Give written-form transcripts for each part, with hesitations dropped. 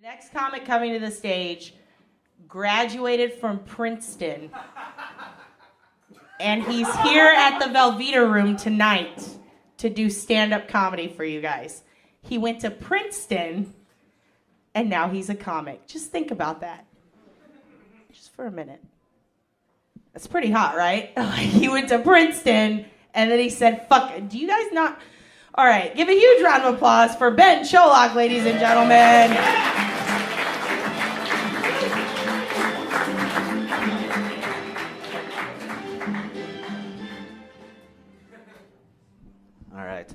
Next comic coming to the stage graduated from Princeton, and he's here at the Velveeta Room tonight to do stand-up comedy for you guys. He went to Princeton, and now he's a comic. Just think about that. Just for a minute. That's pretty hot, right? He went to Princeton, and then he said, fuck it. Do you guys not... All right, give a huge round of applause for Ben Cholok, ladies and gentlemen. All right.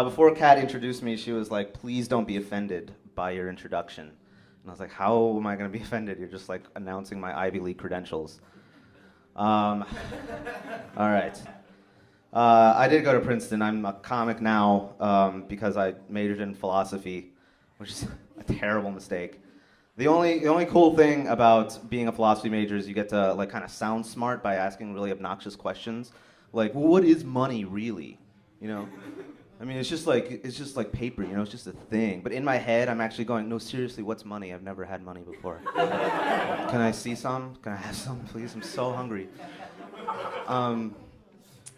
Before Kat introduced me, she was like, please don't be offended by your introduction. And I was like, how am I going to be offended? You're just like announcing my Ivy League credentials. All right. I did go to Princeton. I'm a comic now because I majored in philosophy, which is a terrible mistake. The only cool thing about being a philosophy major is you get to like kind of sound smart by asking really obnoxious questions, like, well, what is money really? You know, I mean, it's just like paper. You know, it's just a thing. But in my head, I'm actually going, no, seriously, what's money? I've never had money before. Can I see some? Can I have some, please? I'm so hungry.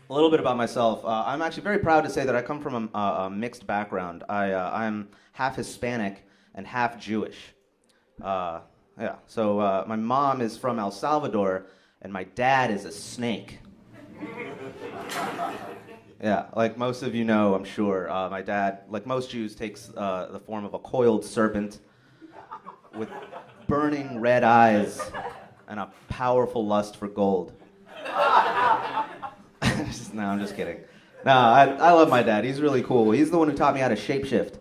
A little bit about myself. I'm actually very proud to say that I come from a mixed background. I'm half Hispanic and half Jewish. So my mom is from El Salvador, and my dad is a snake. Yeah, like most of you know, I'm sure, my dad, like most Jews, takes the form of a coiled serpent with burning red eyes and a powerful lust for gold. No, I'm just kidding. No, I love my dad. He's really cool. He's the one who taught me how to shapeshift.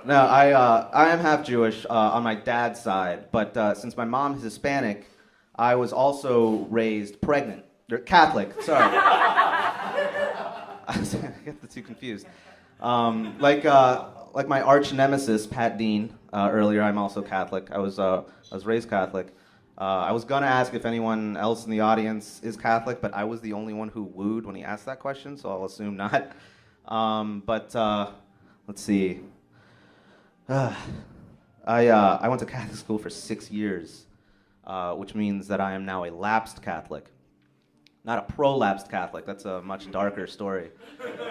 No, I am half Jewish on my dad's side, but since my mom is Hispanic, I was also raised pregnant. Catholic, sorry. I get the two confused. Like my arch nemesis, Pat Dean, earlier, I'm also Catholic. I was raised Catholic. I was gonna ask if anyone else in the audience is Catholic, but I was the only one who wooed when he asked that question, so I'll assume not. Let's see. I went to Catholic school for 6 years, which means that I am now a lapsed Catholic. Not a prolapsed Catholic. That's a much darker story.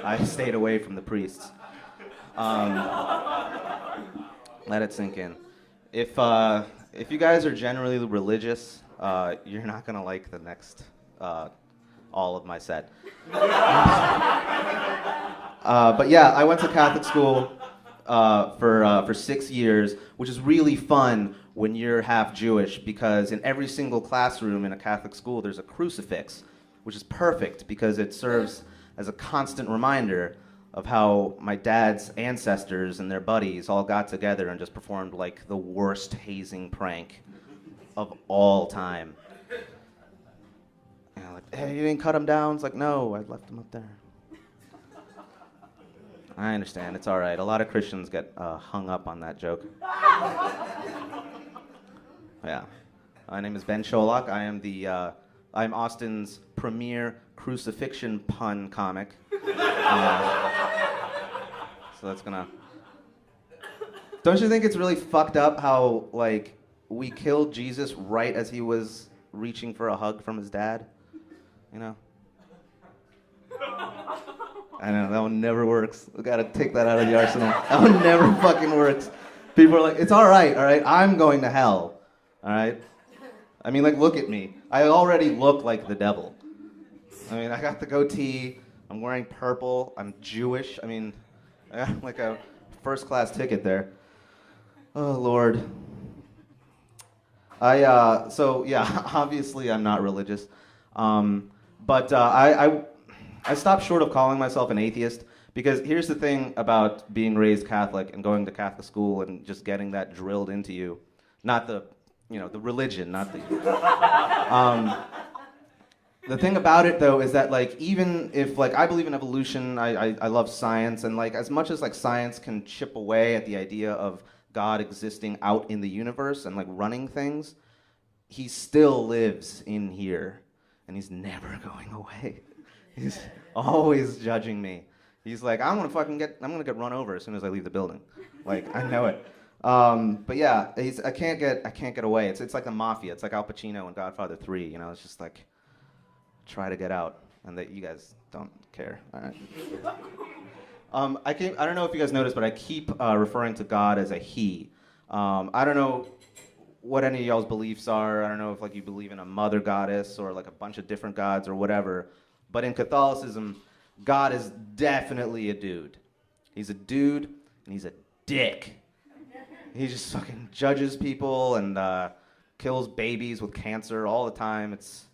I stayed away from the priests. Let it sink in. If you guys are generally religious, you're not gonna like the next all of my set. But yeah, I went to Catholic school for 6 years, which is really fun when you're half Jewish, because in every single classroom in a Catholic school there's a crucifix, which is perfect because it serves as a constant reminder of how my dad's ancestors and their buddies all got together and just performed like the worst hazing prank of all time. You know, like, hey, you didn't cut him down? It's like, no, I left him up there. I understand, it's all right. A lot of Christians get hung up on that joke. Yeah. My name is Ben Cholok. I'm Austin's premier crucifixion pun comic. So that's gonna... Don't you think it's really fucked up how, like, we killed Jesus right as he was reaching for a hug from his dad? You know? I know, that one never works. We gotta take that out of the arsenal. That one never fucking works. People are like, it's all right, I'm going to hell, all right? I mean, like, look at me. I already look like the devil. I mean, I got the goatee, I'm wearing purple, I'm Jewish. I mean, I got like a first-class ticket there. Oh, Lord. So yeah, obviously I'm not religious. But I stopped short of calling myself an atheist, because here's the thing about being raised Catholic and going to Catholic school and just getting that drilled into you. Not the religion, not the... The thing about it, though, is that, like, even if, like, I believe in evolution, I love science, and, like, as much as, like, science can chip away at the idea of God existing out in the universe and, like, running things, he still lives in here, and he's never going away. He's always judging me. He's like, I'm gonna get run over as soon as I leave the building. Like, I know it. But yeah, I can't get away. It's like the mafia. It's like Al Pacino in Godfather 3. You know, it's just like, try to get out, and that you guys don't care. All right. I don't know if you guys noticed, but I keep referring to God as a he. I don't know what any of y'all's beliefs are. I don't know if like you believe in a mother goddess or like a bunch of different gods or whatever. But in Catholicism, God is definitely a dude. He's a dude, and he's a dick. He just fucking judges people and kills babies with cancer all the time. It's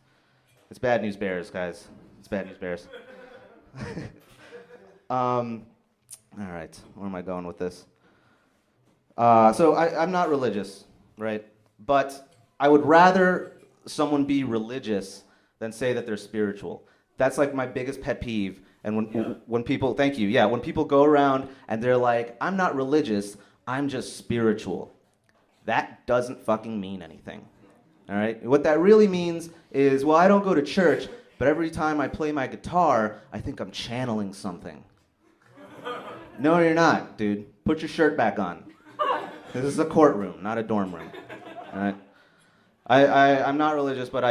bad news bears, guys. It's bad news bears. All right, where am I going with this? So I'm not religious, right? But I would rather someone be religious than say that they're spiritual. That's like my biggest pet peeve. And when people, thank you, yeah, when people go around and they're like, I'm not religious, I'm just spiritual. That doesn't fucking mean anything, all right? What that really means is, well, I don't go to church, but every time I play my guitar, I think I'm channeling something. No, you're not, dude. Put your shirt back on. This is a courtroom, not a dorm room. All right? I'm not religious, but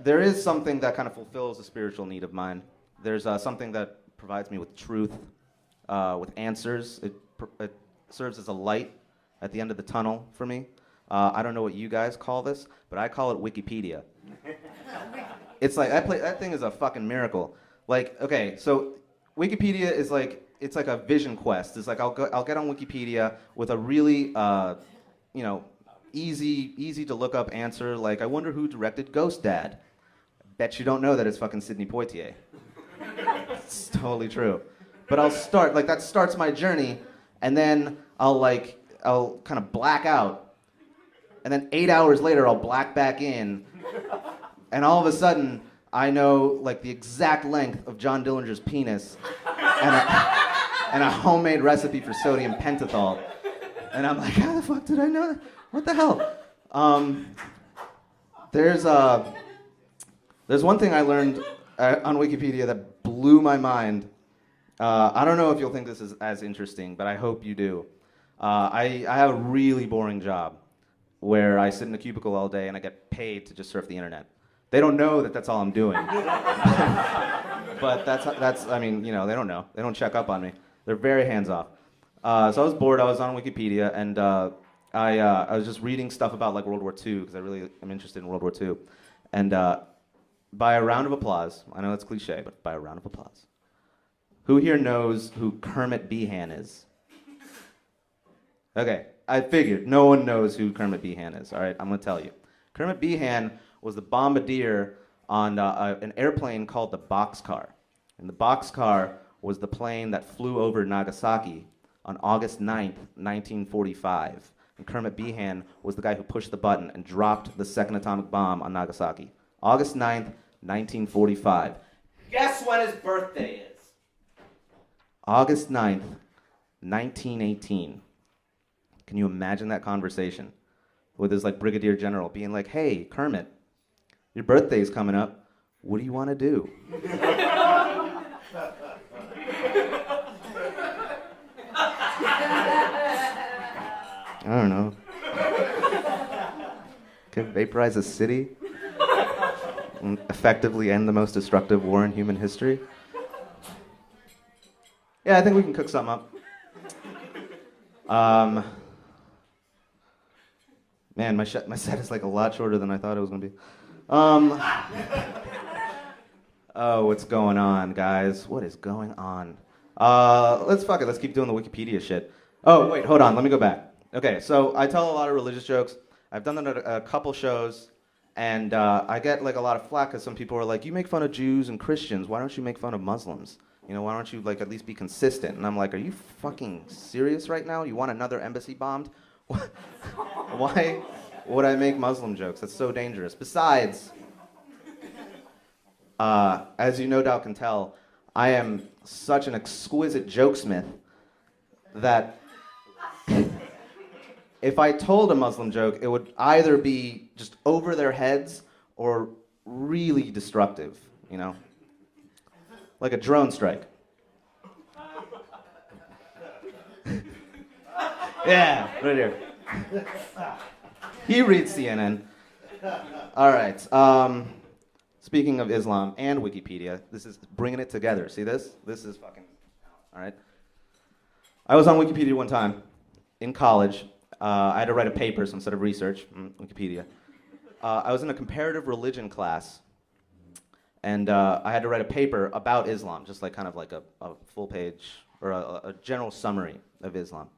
there is something that kind of fulfills a spiritual need of mine. There's something that provides me with truth, with answers. It serves as a light at the end of the tunnel for me. I don't know what you guys call this, but I call it Wikipedia. It's like that thing is a fucking miracle. Like, okay, so Wikipedia is like, it's like a vision quest. It's like I'll get on Wikipedia with a really easy to look up answer, like, I wonder who directed Ghost Dad. Bet you don't know that it's fucking Sidney Poitier. It's totally true. But I'll start, like, that starts my journey, and then I'll kind of black out, and then 8 hours later I'll black back in, and all of a sudden I know, like, the exact length of John Dillinger's penis and a homemade recipe for sodium pentothal. And I'm like, how the fuck did I know that? What the hell? There's one thing I learned on Wikipedia that blew my mind. I don't know if you'll think this is as interesting, but I hope you do. I have a really boring job where I sit in a cubicle all day and I get paid to just surf the internet. They don't know that that's all I'm doing. But that's I mean, you know, they don't know. They don't check up on me. They're very hands-off. So I was bored. I was on Wikipedia, and I was just reading stuff about like World War II because I really am interested in World War II. And by a round of applause, I know it's cliche, but by a round of applause, who here knows who Kermit Behan is? Okay, I figured no one knows who Kermit Behan is. All right, I'm gonna tell you. Kermit Behan was the bombardier on an airplane called the Boxcar, and the Boxcar was the plane that flew over Nagasaki on August 9th, 1945. And Kermit Behan was the guy who pushed the button and dropped the second atomic bomb on Nagasaki. August 9th, 1945. Guess when his birthday is? August 9th, 1918. Can you imagine that conversation with his like brigadier general being like, hey, Kermit, your birthday's coming up. What do you want to do? I don't know. Can vaporize a city and effectively end the most destructive war in human history? Yeah, I think we can cook something up. Man, my set is like a lot shorter than I thought it was gonna be. Oh, what's going on, guys? What is going on? Let's keep doing the Wikipedia shit. Oh, wait, hold on, let me go back. Okay, so I tell a lot of religious jokes. I've done that at a couple shows, and I get like a lot of flack because some people are like, you make fun of Jews and Christians, why don't you make fun of Muslims? You know, why don't you like at least be consistent? And I'm like, are you fucking serious right now? You want another embassy bombed? Why would I make Muslim jokes? That's so dangerous. Besides, as you no doubt can tell, I am such an exquisite jokesmith that if I told a Muslim joke, it would either be just over their heads or really destructive, you know? Like a drone strike. Yeah, right here. He reads CNN. All right. Speaking of Islam and Wikipedia, this is bringing it together. See this? This is fucking. All right. I was on Wikipedia one time in college. I had to write a paper, some sort of research. Wikipedia. I was in a comparative religion class, and I had to write a paper about Islam, just like kind of like a full page or a general summary of Islam.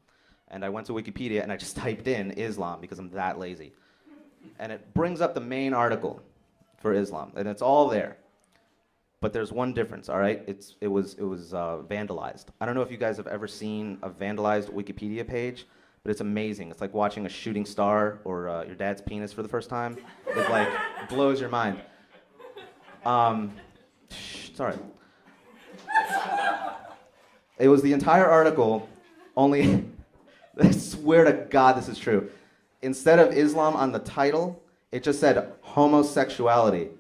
And I went to Wikipedia and I just typed in Islam because I'm that lazy. And it brings up the main article for Islam, and it's all there. But there's one difference, all right? It was vandalized. I don't know if you guys have ever seen a vandalized Wikipedia page, but it's amazing. It's like watching a shooting star or your dad's penis for the first time. It like blows your mind. Sorry. It was the entire article, only, I swear to God this is true. Instead of Islam on the title, it just said homosexuality.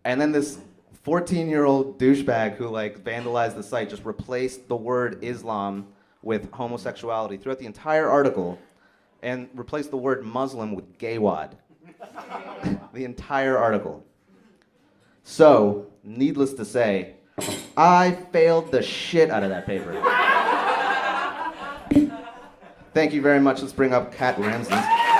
And then this 14-year-old douchebag who like vandalized the site just replaced the word Islam with homosexuality throughout the entire article and replaced the word Muslim with gaywad. The entire article. So, needless to say, I failed the shit out of that paper. Thank you very much. Let's bring up Kat Ramzinski.